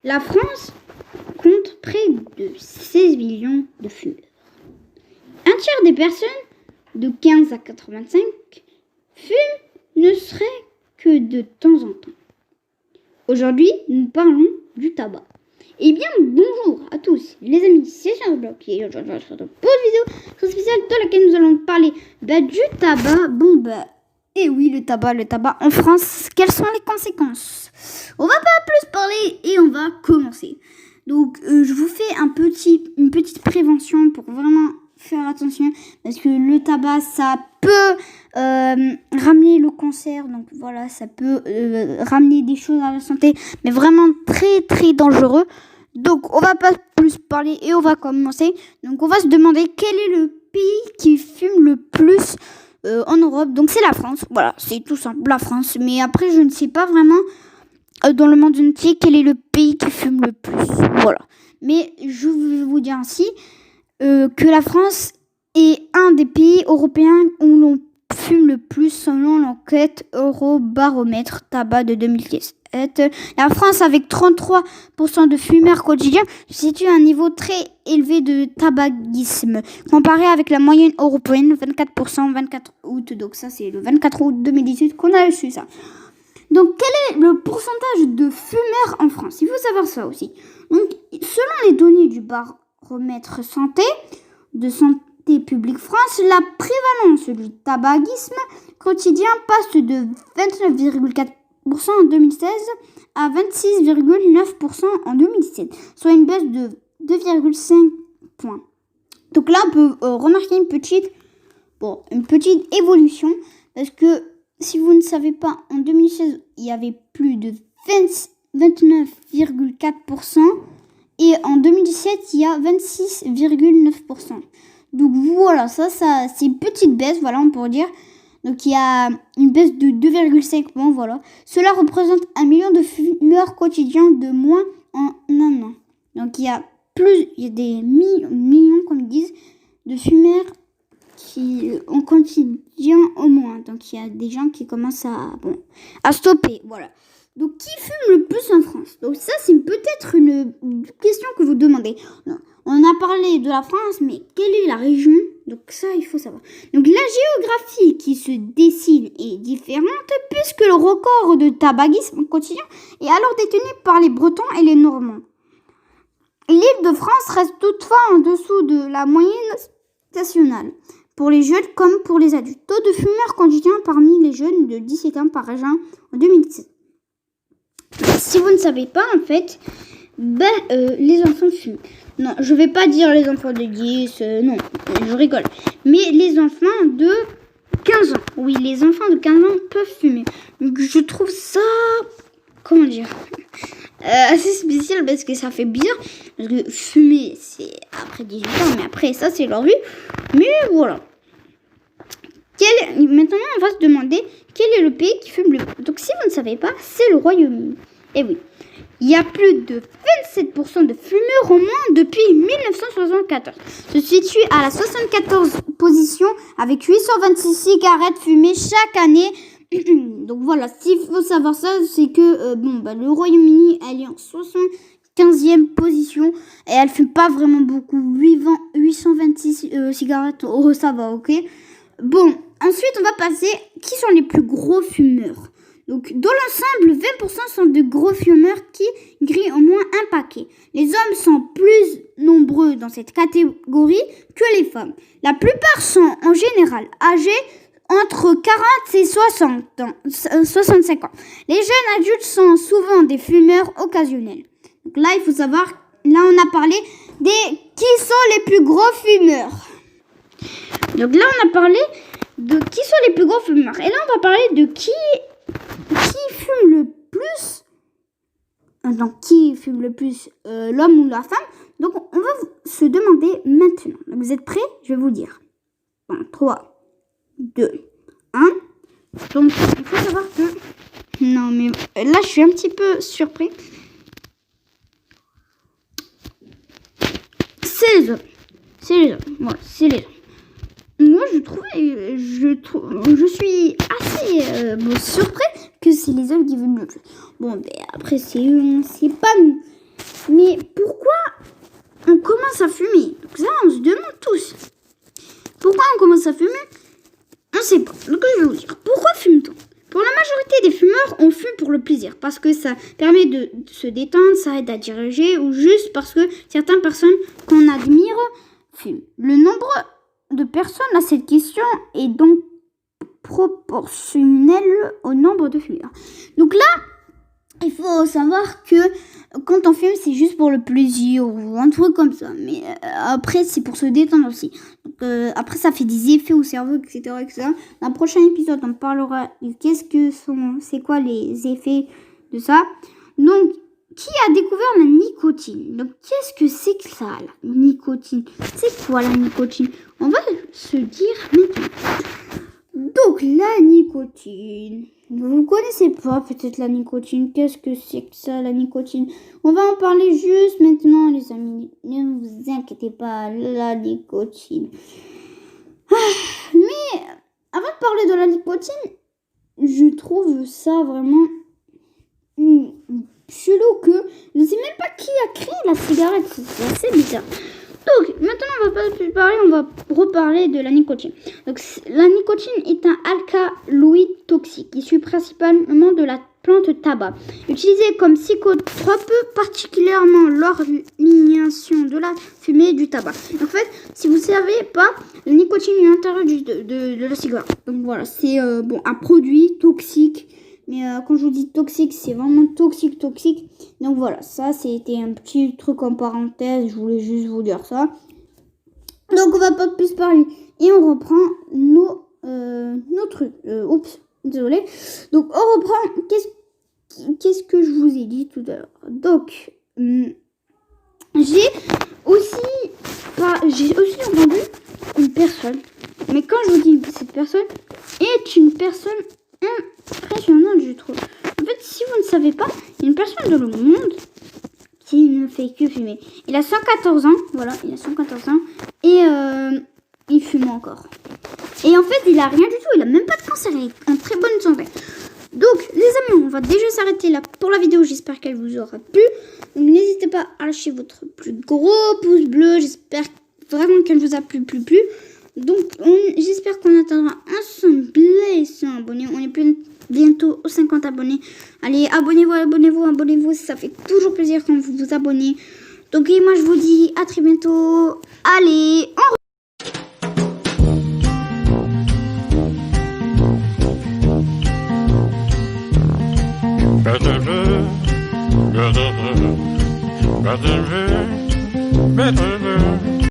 La France compte près de 16 millions de fumeurs. Un tiers des personnes de 15 à 85 fument ne serait que de temps en temps. Aujourd'hui, nous parlons du tabac. Eh bien, bonjour à tous les amis, c'est Charles Bloch et aujourd'hui sur une pause vidéo très spéciale dans laquelle nous allons parler du tabac. Et oui, le tabac en France, quelles sont les conséquences? On va pas plus parler et on va commencer. Donc, je vous fais une petite prévention pour vraiment faire attention parce que le tabac, ça peut ramener le cancer. Donc voilà, ça peut ramener des choses à la santé, mais vraiment très très dangereux. Donc, on va pas plus parler et on va commencer. Donc, on va se demander quel est le pays qui fume le plus en Europe. Donc, c'est la France. Voilà, c'est tout simple, la France. Mais après, je ne sais pas vraiment dans le monde entier quel est le pays qui fume le plus. Voilà. Mais je vais vous dire ainsi que la France est un des pays européens où l'on fume le plus selon l'enquête Eurobaromètre tabac de 2017. La France, avec 33% de fumeurs quotidiens, se situe à un niveau très élevé de tabagisme, comparé avec la moyenne européenne, 24%, 24 août. Donc ça, c'est le 24 août 2018 qu'on a su ça. Donc, quel est le pourcentage de fumeurs en France? Il faut savoir ça aussi. Donc, selon les données du baromètre santé de Santé publique France, la prévalence du tabagisme quotidien passe de 29,4% en 2016 à 26,9% en 2017, soit une baisse de 2,5 points. Donc là, on peut remarquer une petite évolution, parce que si vous ne savez pas, en 2016, il y avait plus de 29,4% et en 2017, il y a 26,9%. Donc voilà, ça c'est une petite baisse, voilà, on pourrait dire. Donc il y a une baisse de 2,5 points, voilà. Cela représente 1 million de fumeurs quotidiens de moins en un an. Donc il y a des millions, comme ils disent, de fumeurs qui ont quotidien au moins. Donc il y a des gens qui commencent à stopper, voilà. Donc qui fume le plus en France? Donc ça, c'est peut-être une question que vous demandez. On a parlé de la France, mais quelle est la région? Donc ça, il faut savoir. Donc la géographie qui se dessine est différente puisque le record de tabagisme quotidien est alors détenu par les Bretons et les Normands. L'Île-de-France reste toutefois en dessous de la moyenne nationale pour les jeunes comme pour les adultes. Taux de fumeurs quotidiens parmi les jeunes de 17 ans par région en 2017. Si vous ne savez pas, en fait, les enfants fument. Non, je vais pas dire les enfants de 10, non, je rigole. Mais les enfants de 15 ans, oui, les enfants de 15 ans peuvent fumer. Donc je trouve ça, comment dire, assez spécial parce que ça fait bizarre. Parce que fumer, c'est après 18 ans, mais après ça, c'est leur vie. Mais voilà. Maintenant, on va se demander quel est le pays qui fume le plus. Donc, si vous ne savez pas, c'est le Royaume-Uni. Et oui, il y a plus de 27% de fumeurs au moins depuis 1974. Se situe à la 74e position avec 826 cigarettes fumées chaque année. Donc voilà, s'il faut savoir ça, c'est que le Royaume-Uni, elle est en 75e position et elle fume pas vraiment beaucoup. 826 cigarettes, oh ça va, ok. Bon, ensuite on va passer, qui sont les plus gros fumeurs? Donc dans l'ensemble, 20% sont de gros fumeurs qui grillent au moins un paquet. Les hommes sont plus nombreux dans cette catégorie que les femmes. La plupart sont en général âgés entre 40 et 65 ans. Les jeunes adultes sont souvent des fumeurs occasionnels. Donc là, il faut savoir, là on a parlé qui sont les plus gros fumeurs. Donc là, on a parlé de qui sont les plus gros fumeurs. Et là, on va parler de qui fume le plus. Donc, qui fume le plus, l'homme ou la femme. Donc, on va se demander maintenant. Donc, vous êtes prêts? Je vais vous dire. Bon, 3, 2, 1. Donc, il faut savoir que... Non, mais là, je suis un petit peu surpris. C'est les hommes. Voilà, c'est les hommes. Moi, je suis assez surpris que c'est les hommes qui veulent le plus. Bon, mais après, c'est pas nous. parce que ça permet de se détendre, ça aide à diriger, ou juste parce que certaines personnes qu'on admire fument. Le nombre de personnes à cette question est donc proportionnel au nombre de fumeurs. Donc là, il faut savoir que quand on fume, c'est juste pour le plaisir ou un truc comme ça. Mais après, c'est pour se détendre aussi. Donc, après, ça fait des effets au cerveau, etc., etc. Dans le prochain épisode, on parlera de c'est quoi les effets de ça. Donc, qui a découvert la nicotine? Donc, qu'est-ce que c'est que ça, la nicotine? C'est quoi la nicotine? On va se dire maintenant. Donc, la nicotine. Vous connaissez pas peut-être la nicotine. Qu'est-ce que c'est que ça, la nicotine? On va en parler juste maintenant, les amis. Ne vous inquiétez pas, la nicotine. Mais, avant de parler de la nicotine, je trouve ça vraiment chelou que je ne sais même pas qui a créé la cigarette. C'est assez bizarre. Donc, maintenant, on va pas plus parler, on va reparler de la nicotine. Donc, la nicotine est un alcaloïde toxique issu principalement de la plante tabac, utilisé comme psychotrope, particulièrement lors de l'inhalation de la fumée du tabac. En fait, si vous ne savez pas, la nicotine est à l'intérieur de la cigarette. Donc voilà, c'est un produit toxique. Mais quand je vous dis toxique, c'est vraiment toxique. Donc voilà, ça c'était un petit truc en parenthèse. Je voulais juste vous dire ça. Donc on va pas plus parler. Et on reprend nos trucs. Oups, désolé. Donc on reprend. Qu'est-ce que je vous ai dit tout à l'heure? Donc, j'ai aussi entendu une personne. Mais quand je vous dis cette personne est une personne impressionnante, je trouve. En fait, si vous ne savez pas, il y a une personne dans le monde qui ne fait que fumer. Il a 114 ans, voilà, il a 114 ans, et il fume encore. Et en fait, il a rien du tout, il a même pas de cancer, il est en très bonne santé. Donc, les amis, on va déjà s'arrêter là pour la vidéo, j'espère qu'elle vous aura plu. Donc, n'hésitez pas à lâcher votre plus gros pouce bleu, j'espère vraiment qu'elle vous a plu. Donc, j'espère qu'on atteindra un 100 abonnés. On est bientôt aux 50 abonnés. Allez, abonnez-vous. Ça fait toujours plaisir quand vous vous abonnez. Donc, et moi, je vous dis à très bientôt. Allez, Better,